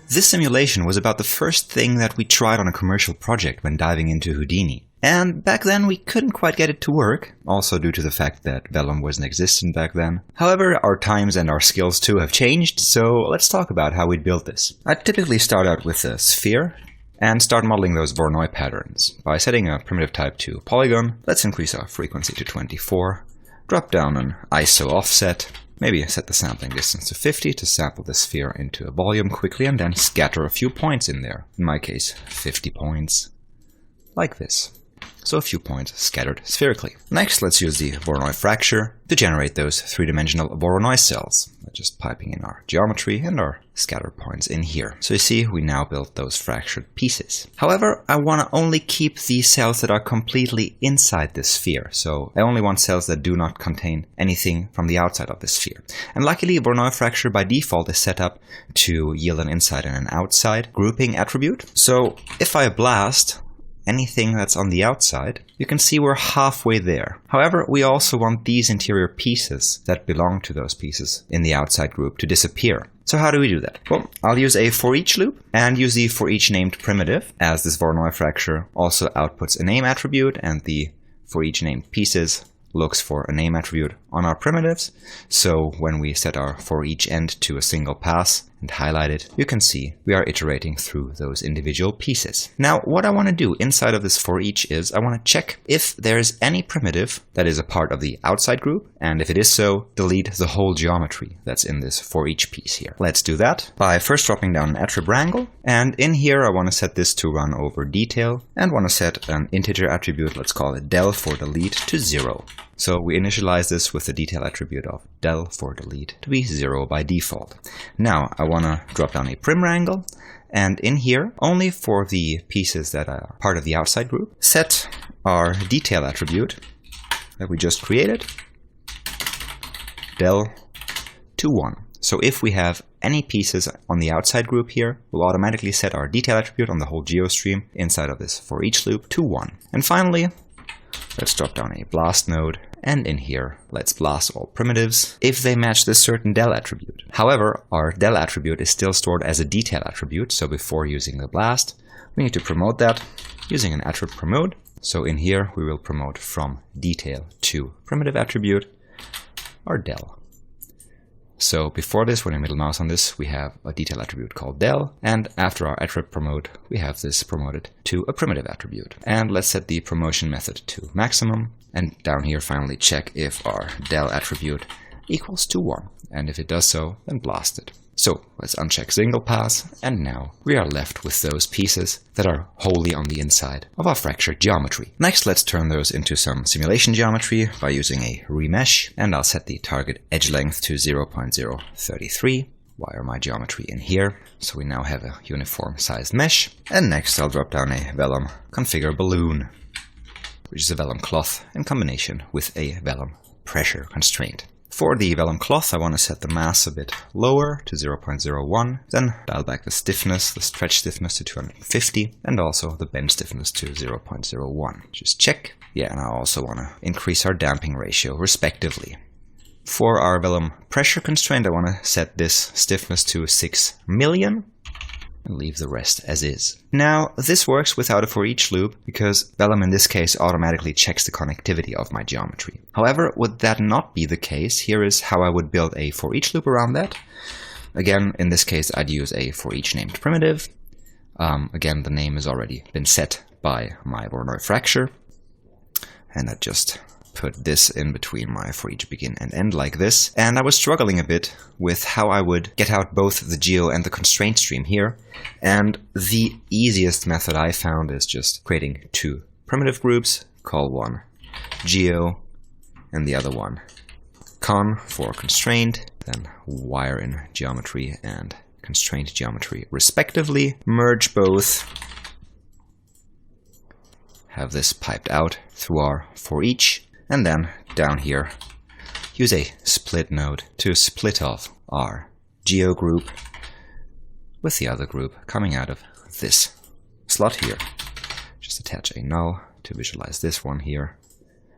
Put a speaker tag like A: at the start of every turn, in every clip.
A: This simulation was about the first thing that we tried on a commercial project when diving into Houdini. And back then we couldn't quite get it to work, also due to the fact that Vellum wasn't existent back then. However, our times and our skills too have changed, so let's talk about how we'd build this. I'd typically start out with a sphere and start modeling those Voronoi patterns. By setting a primitive type to polygon, let's increase our frequency to 24, drop down an ISO offset, maybe set the sampling distance to 50 to sample the sphere into a volume quickly, and then scatter a few points in there. In my case, 50 points, like this. So a few points scattered spherically. Next, let's use the Voronoi fracture to generate those three-dimensional Voronoi cells, just piping in our geometry and our scatter points in here. So you see, we now built those fractured pieces. However, I want to only keep the cells that are completely inside this sphere. So I only want cells that do not contain anything from the outside of the sphere. And luckily, Voronoi fracture by default is set up to yield an inside and an outside grouping attribute. So if I blast anything that's on the outside, you can see we're halfway there. However, we also want these interior pieces that belong to those pieces in the outside group to disappear. So how do we do that? Well, I'll use a for each loop and use the for each named primitive, as this Voronoi fracture also outputs a name attribute, and the for each named pieces looks for a name attribute on our primitives. So when we set our for each end to a single pass and highlight it, you can see we are iterating through those individual pieces. Now, what I want to do inside of this for each is I want to check if there is any primitive that is a part of the outside group, and if it is so, delete the whole geometry that's in this for each piece here. Let's do that by first dropping down an attrib wrangle, and in here I want to set this to run over detail and want to set an integer attribute, let's call it del for delete, to 0. So we initialize this with the detail attribute of del for delete to be 0 by default. Now I want to drop down a prim wrangle, and in here, only for the pieces that are part of the outside group, set our detail attribute that we just created, del to 1. So if we have any pieces on the outside group here, we'll automatically set our detail attribute on the whole geostream inside of this for each loop to 1. And finally, let's drop down a blast node, and in here, let's blast all primitives if they match this certain del attribute. However, our del attribute is still stored as a detail attribute, so before using the blast, we need to promote that using an attrib promote. So in here, we will promote from detail to primitive attribute our del. So before this, when I middle mouse on this, we have a detail attribute called del, and after our attrib promote, we have this promoted to a primitive attribute. And let's set the promotion method to maximum, and down here finally check if our del attribute equals to 1, and if it does so, then blast it. So let's uncheck single pass, and now we are left with those pieces that are wholly on the inside of our fractured geometry. Next, let's turn those into some simulation geometry by using a remesh, and I'll set the target edge length to 0.033. Wire my geometry in here, so we now have a uniform sized mesh. And next I'll drop down a vellum configure balloon, which is a vellum cloth in combination with a vellum pressure constraint. For the vellum cloth, I want to set the mass a bit lower to 0.01, then dial back the stiffness, the stretch stiffness to 250, and also the bend stiffness to 0.01. Just check. Yeah, and I also want to increase our damping ratio, respectively. For our vellum pressure constraint, I want to set this stiffness to 6 million, and leave the rest as is. Now, this works without a for each loop, because vellum in this case automatically checks the connectivity of my geometry. However, would that not be the case, here is how I would build a for each loop around that. Again, in this case, I'd use a for each named primitive. Again, the name has already been set by my Voronoi fracture. And I'd just put this in between my for each begin and end like this. And I was struggling a bit with how I would get out both the geo and the constraint stream here. And the easiest method I found is just creating two primitive groups, call one geo and the other one con for constraint, then wire in geometry and constraint geometry respectively, merge both, have this piped out through our for each, and then down here use a split node to split off our geo group with the other group coming out of this slot here. Just attach a null to visualize this one here.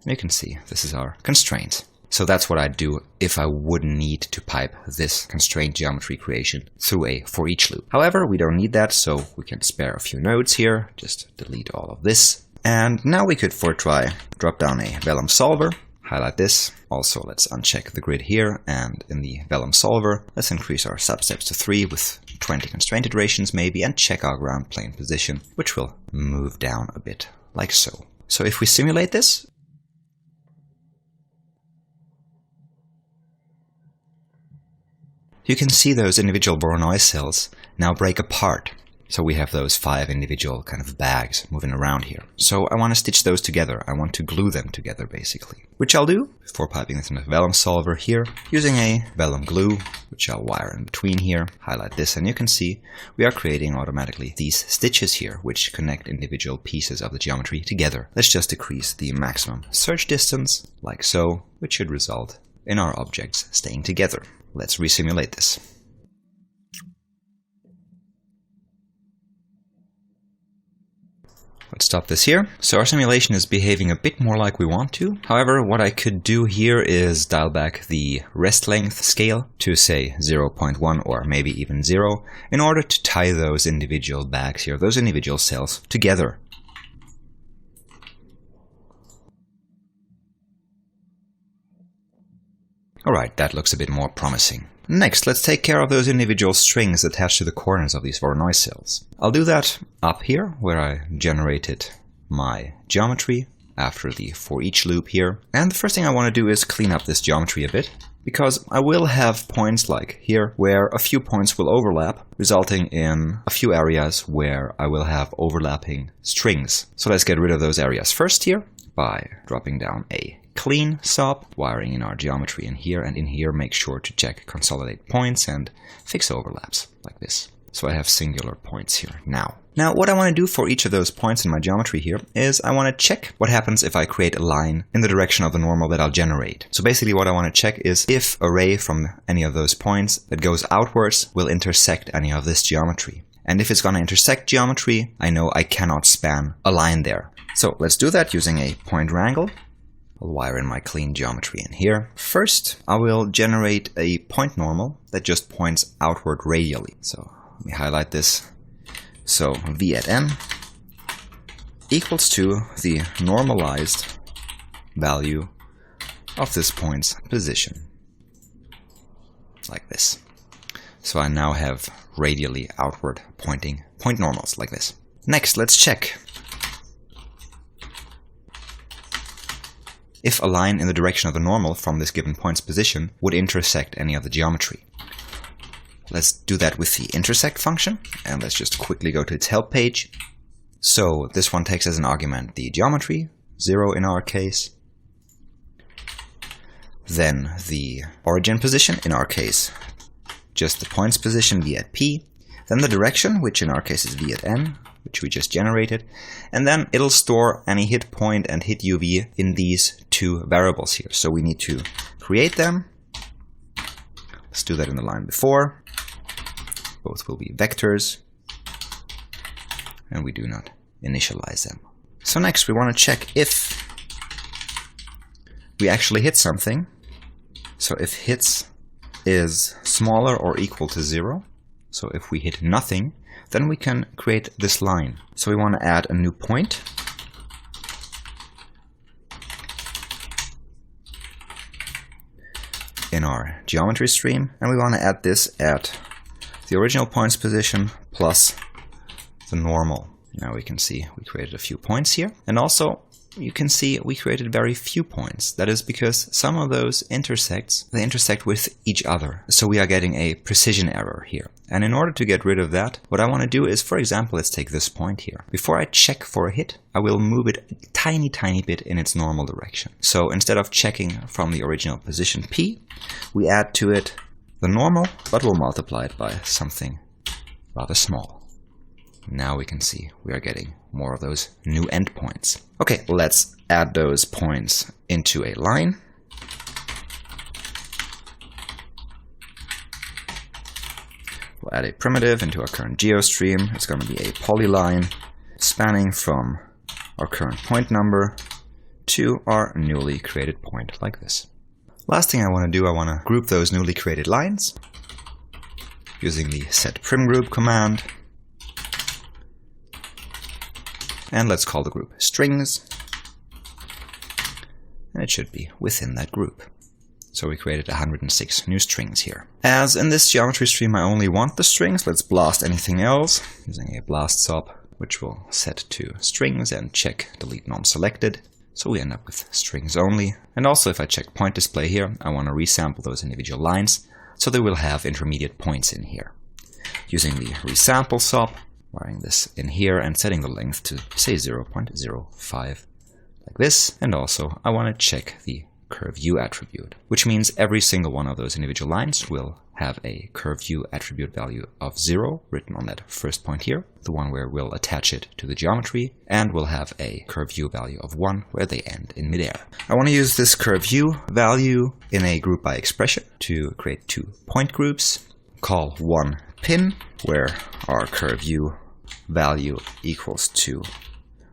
A: And you can see this is our constraint. So that's what I'd do if I wouldn't need to pipe this constrained geometry creation through a for each loop. However, we don't need that, so we can spare a few nodes here. Just delete all of this. And now we could, for a try, drop down a vellum solver, highlight this. Also, let's uncheck the grid here, and in the vellum solver, let's increase our substeps to 3 with 20 constraint iterations maybe, and check our ground plane position, which will move down a bit, like so. So if we simulate this, you can see those individual Voronoi cells now break apart. So we have those 5 individual kind of bags moving around here. So I want to stitch those together. I want to glue them together, basically. Which I'll do before piping this in a vellum solver here, using a vellum glue, which I'll wire in between here, highlight this, and you can see we are creating automatically these stitches here, which connect individual pieces of the geometry together. Let's just decrease the maximum search distance, like so, which should result in our objects staying together. Let's resimulate this. Let's stop this here. So our simulation is behaving a bit more like we want to. However, what I could do here is dial back the rest length scale to say 0.1 or maybe even 0 in order to tie those individual bags here, those individual cells together. Alright, that looks a bit more promising. Next, let's take care of those individual strings attached to the corners of these Voronoi cells. I'll do that up here, where I generated my geometry after the for each loop here. And the first thing I want to do is clean up this geometry a bit, because I will have points like here, where a few points will overlap, resulting in a few areas where I will have overlapping strings. So let's get rid of those areas first here, by dropping down a clean sub, wiring in our geometry in here, and in here make sure to check consolidate points and fix overlaps like this. So I have singular points here now. Now what I want to do for each of those points in my geometry here is I want to check what happens if I create a line in the direction of the normal that I'll generate. So basically what I want to check is if a ray from any of those points that goes outwards will intersect any of this geometry. And if it's going to intersect geometry, I know I cannot span a line there. So let's do that using a point wrangle. I'll wire in my clean geometry in here. First, I will generate a point normal that just points outward radially. So let me highlight this. So v at n equals to the normalized value of this point's position. Like this. So I now have radially outward pointing point normals like this. Next, let's check if a line in the direction of the normal from this given point's position would intersect any of the geometry. Let's do that with the intersect function, and let's just quickly go to its help page. So this one takes as an argument the geometry, 0 in our case, then the origin position, in our case just the point's position v at p, then the direction, which in our case is v at n, which we just generated, and then it'll store any hit point and hit UV in these 2 variables here. So we need to create them. Let's do that in the line before. Both will be vectors, and we do not initialize them. So next we want to check if we actually hit something. So if hits is smaller or equal to 0, so if we hit nothing, then we can create this line. So we want to add a new point. In our geometry stream, and we want to add this at the original point's position plus the normal. Now we can see we created a few points here, and also you can see we created very few points. That is because some of those they intersect with each other. So we are getting a precision error here. And in order to get rid of that, what I want to do is, for example, let's take this point here. Before I check for a hit, I will move it a tiny bit in its normal direction. So instead of checking from the original position P, we add to it the normal, but we'll multiply it by something rather small. Now we can see we are getting more of those new endpoints. Okay, let's add those points into a line. We'll add a primitive into our current geostream. It's going to be a polyline spanning from our current point number to our newly created point like this. Last thing I want to do, I want to group those newly created lines using the setPrimGroup command. And let's call the group strings. And it should be within that group. So we created 106 new strings here. As in this geometry stream I only want the strings, let's blast anything else using a blast sub, which will set to strings and check delete non-selected. So we end up with strings only. And also if I check point display here, I want to resample those individual lines so they will have intermediate points in here. Using the resample sub, wiring this in here and setting the length to say 0.05 like this. And also I want to check the curveView attribute, which means every single one of those individual lines will have a curveView attribute value of 0 written on that first point here, the one where we'll attach it to the geometry, and we'll have a curveView value of 1 where they end in midair. I want to use this curveView value in a group by expression to create 2 point groups. Call one pin, where our curveView value equals to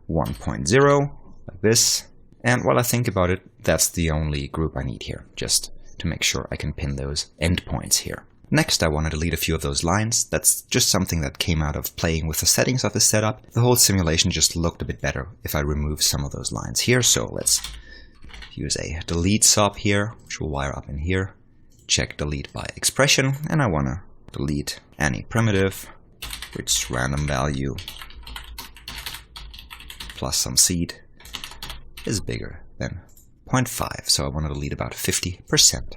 A: 1.0, like this. And while I think about it, that's the only group I need here, just to make sure I can pin those endpoints here. Next, I want to delete a few of those lines. That's just something that came out of playing with the settings of the setup. The whole simulation just looked a bit better if I remove some of those lines here. So let's use a delete sub here, which will wire up in here. Check delete by expression, and I want to delete any primitive, which random value plus some seed is bigger than 0.5, so I want to delete about 50%,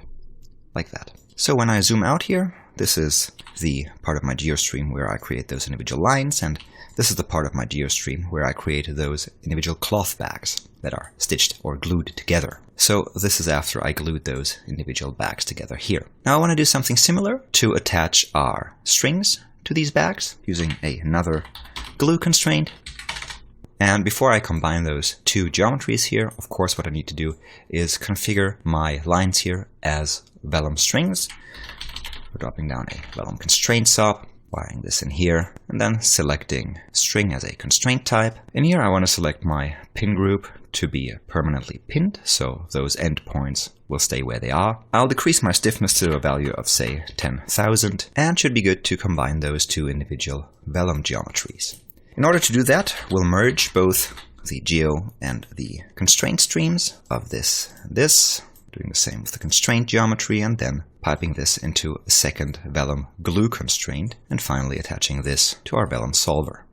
A: like that. So when I zoom out here, this is the part of my GeoStream where I create those individual lines, and this is the part of my GeoStream where I create those individual cloth bags that are stitched or glued together. So this is after I glued those individual bags together here. Now I want to do something similar to attach our strings to these bags using another glue constraint. And before I combine those 2 geometries here, of course what I need to do is configure my lines here as vellum strings. We're dropping down a vellum constraint sub, wiring this in here, and then selecting string as a constraint type. In here I want to select my pin group to be permanently pinned, so those endpoints will stay where they are. I'll decrease my stiffness to a value of say 10,000, and should be good to combine those 2 individual vellum geometries. In order to do that, we'll merge both the geo and the constraint streams of this and this, doing the same with the constraint geometry, and then piping this into a second vellum glue constraint, and finally attaching this to our vellum solver.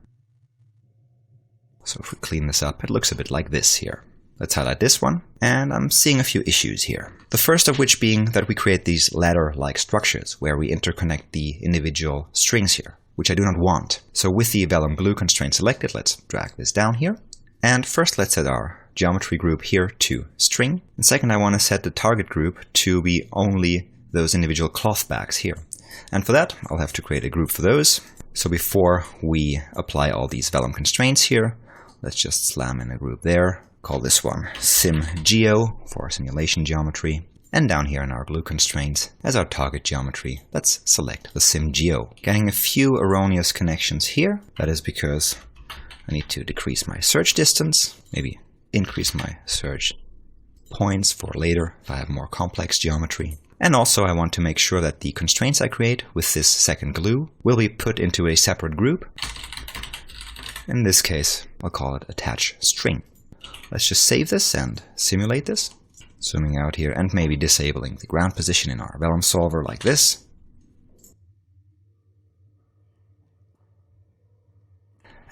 A: So if we clean this up, it looks a bit like this here. Let's highlight this one, and I'm seeing a few issues here. The first of which being that we create these ladder-like structures where we interconnect the individual strings here, which I do not want. So with the vellum glue constraint selected, let's drag this down here. And first let's set our geometry group here to string. And second, I want to set the target group to be only those individual cloth bags here. And for that, I'll have to create a group for those. So before we apply all these vellum constraints here, let's just slam in a group there. Call this one SimGeo for simulation geometry. And down here in our glue constraints, as our target geometry, let's select the SimGeo. Getting a few erroneous connections here. That is because I need to decrease my search distance, maybe increase my search points for later if I have more complex geometry. And also I want to make sure that the constraints I create with this second glue will be put into a separate group. In this case, I'll call it attach string. Let's just save this and simulate this. Zooming out here and maybe disabling the ground position in our vellum solver like this.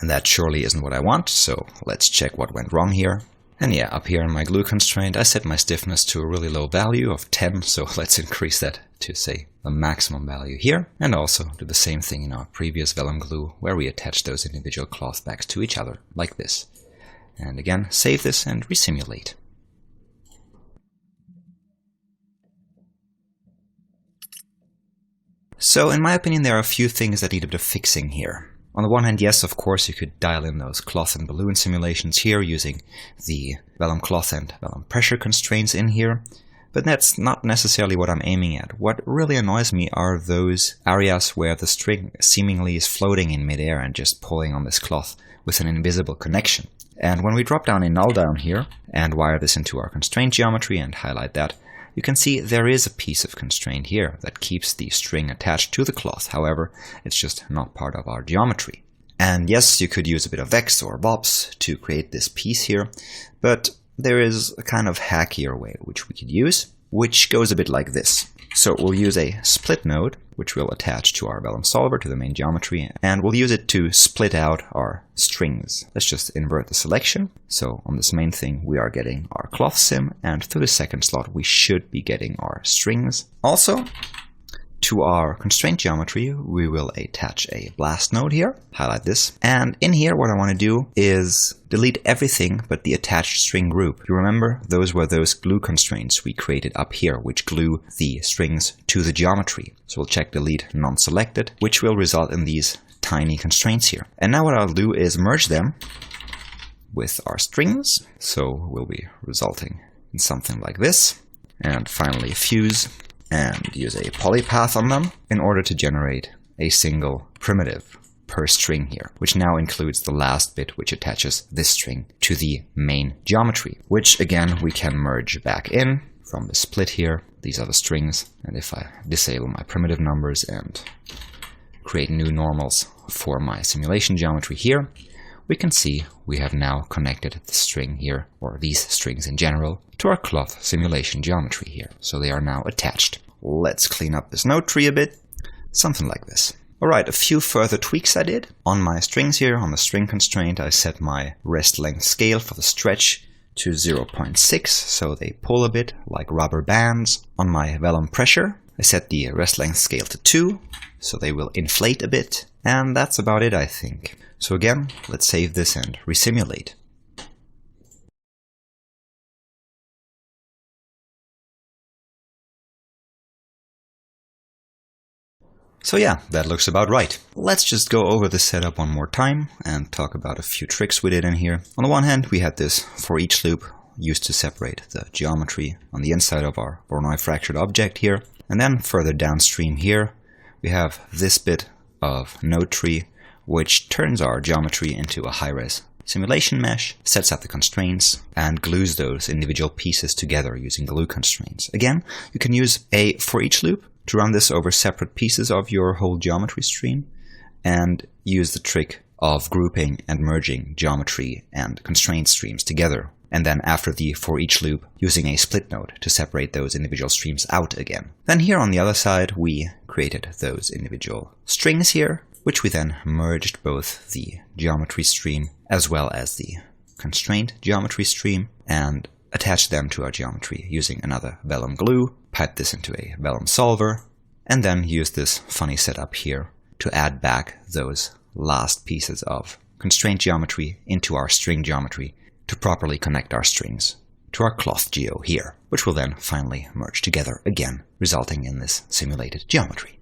A: And that surely isn't what I want, so let's check what went wrong here. And yeah, up here in my glue constraint, I set my stiffness to a really low value of 10, so let's increase that to, say, the maximum value here. And also do the same thing in our previous vellum glue, where we attach those individual cloth bags to each other, like this. And again, save this and resimulate. So in my opinion, there are a few things that need a bit of fixing here. On the one hand, yes, of course, you could dial in those cloth and balloon simulations here using the vellum cloth and vellum pressure constraints in here, but that's not necessarily what I'm aiming at. What really annoys me are those areas where the string seemingly is floating in midair and just pulling on this cloth with an invisible connection. And when we drop down a null down here and wire this into our constraint geometry and highlight that, you can see there is a piece of constraint here that keeps the string attached to the cloth. However, it's just not part of our geometry. And yes, you could use a bit of Vex or VOPs to create this piece here, but there is a kind of hackier way which we could use, which goes a bit like this. So we'll use a split node, which we'll attach to our vellum solver, to the main geometry, and we'll use it to split out our strings. Let's just invert the selection. So on this main thing, we are getting our cloth sim, and through the second slot, we should be getting our strings. Also, to our constraint geometry, we will attach a blast node here, highlight this, and in here what I want to do is delete everything but the attached string group. You remember, those were those glue constraints we created up here, which glue the strings to the geometry. So we'll check delete non-selected, which will result in these tiny constraints here. And now what I'll do is merge them with our strings, so we'll be resulting in something like this. And finally fuse and use a polypath on them in order to generate a single primitive per string here, which now includes the last bit which attaches this string to the main geometry, which again we can merge back in from the split here. These are the strings, and if I disable my primitive numbers and create new normals for my simulation geometry here, we can see we have now connected the string here, or these strings in general, to our cloth simulation geometry here. So they are now attached. Let's clean up this node tree a bit. Something like this. Alright, a few further tweaks I did. On my strings here, on the string constraint, I set my rest length scale for the stretch to 0.6, so they pull a bit like rubber bands. On my vellum pressure, I set the rest length scale to 2, so they will inflate a bit. And that's about it, I think. So again, let's save this and resimulate. So yeah, that looks about right. Let's just go over the setup one more time and talk about a few tricks we did in here. On the one hand, we had this for each loop used to separate the geometry on the inside of our Voronoi fractured object here. And then further downstream here, we have this bit of node tree, which turns our geometry into a high-res simulation mesh, sets up the constraints, and glues those individual pieces together using glue constraints. Again, you can use a for each loop to run this over separate pieces of your whole geometry stream, and use the trick of grouping and merging geometry and constraint streams together. And then after the for each loop, using a split node to separate those individual streams out again. Then here on the other side, we created those individual strings here, which we then merged both the geometry stream as well as the constraint geometry stream, and attached them to our geometry using another vellum glue, pipe this into a vellum solver, and then use this funny setup here to add back those last pieces of constraint geometry into our string geometry to properly connect our strings to our cloth geo here, which will then finally merge together again, resulting in this simulated geometry.